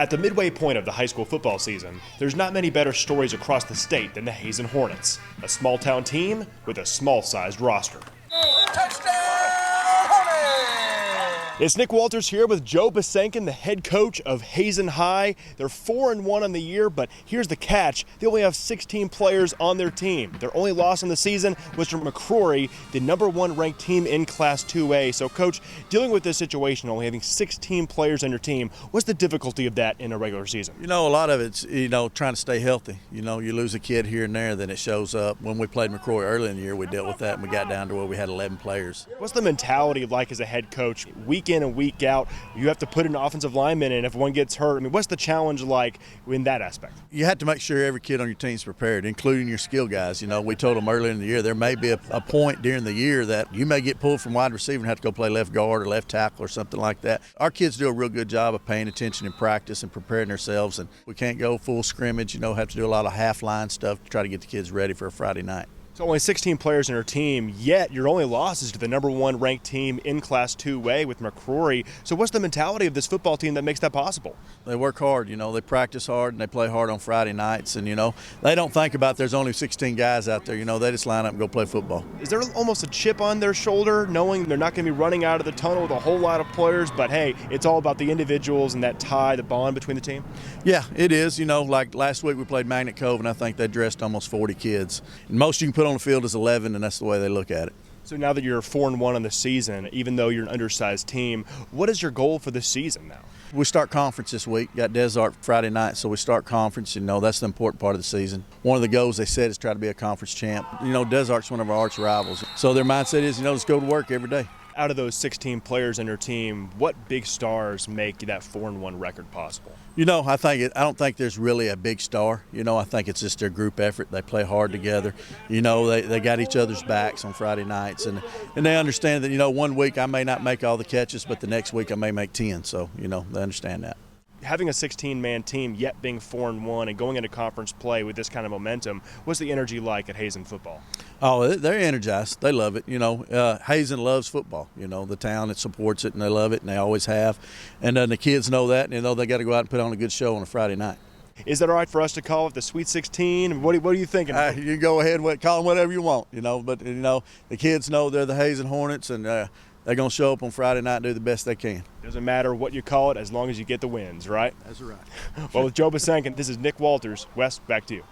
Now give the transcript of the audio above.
At the midway point of the high school football season, there's not many better stories across the state than the Hazen Hornets, a small-town team with a small-sized roster. Touchdown, Hornets! It's Nick Walters here with Joe Bosenkin, the head coach of Hazen High. They're 4-1 on the year, but here's the catch. They only have 16 players on their team. Their only loss in the season was to McCrory, the #1 ranked team in Class 2A. So, Coach, dealing with this situation, only having 16 players on your team, what's the difficulty of that in a regular season? A lot of it's, trying to stay healthy. You lose a kid here and there, then it shows up. When we played McCrory early in the year, we dealt with that, and we got down to where we had 11 players. What's the mentality like as a head coach? Week in and week out, you have to put an offensive lineman in if one gets hurt. What's the challenge like in that aspect? You have to make sure every kid on your team's prepared, including your skill guys. We told them earlier in the year there may be a point during the year that you may get pulled from wide receiver and have to go play left guard or left tackle or something like that. Our kids do a real good job of paying attention in practice and preparing themselves, and we can't go full scrimmage, have to do a lot of half-line stuff to try to get the kids ready for a Friday night. So only 16 players in your team, yet your only loss is to the #1 ranked team in Class 2A with McCrory. So what's the mentality of this football team that makes that possible? They work hard, they practice hard and they play hard on Friday nights, and they don't think about there's only 16 guys out there, they just line up and go play football. Is there almost a chip on their shoulder knowing they're not going to be running out of the tunnel with a whole lot of players, but hey, it's all about the individuals and that tie, the bond between the team? Yeah, it is. Like last week we played Magnet Cove and I think they dressed almost 40 kids. And most you can put on the field is 11, and that's the way they look at it. So now that you're 4-1 on the season, even though you're an undersized team, what is your goal for this season now? We start conference this week. Got Desert Friday night, so we start conference. That's the important part of the season. One of the goals they said is try to be a conference champ. Desert's one of our arch rivals, so their mindset is, let's go to work every day. Out of those 16 players on your team, what big stars make that 4-1 record possible? I don't think there's really a big star. I think it's just their group effort. They play hard together. They got each other's backs on Friday nights, and they understand that, one week I may not make all the catches, but the next week I may make 10. So, they understand that. Having a 16-man team, yet being 4-1 and going into conference play with this kind of momentum, what's the energy like at Hazen football? Oh, they're energized. They love it. Hazen loves football. The town that supports it, and they love it, and they always have. And then the kids know that, and they got to go out and put on a good show on a Friday night. Is that all right for us to call it the Sweet 16? What are you thinking? You can go ahead and call them whatever you want. But the kids know they're the Hazen Hornets, and they're going to show up on Friday night and do the best they can. Doesn't matter what you call it as long as you get the wins, right? That's right. Well, with Joe Bosenkin, this is Nick Walters. Wes, back to you.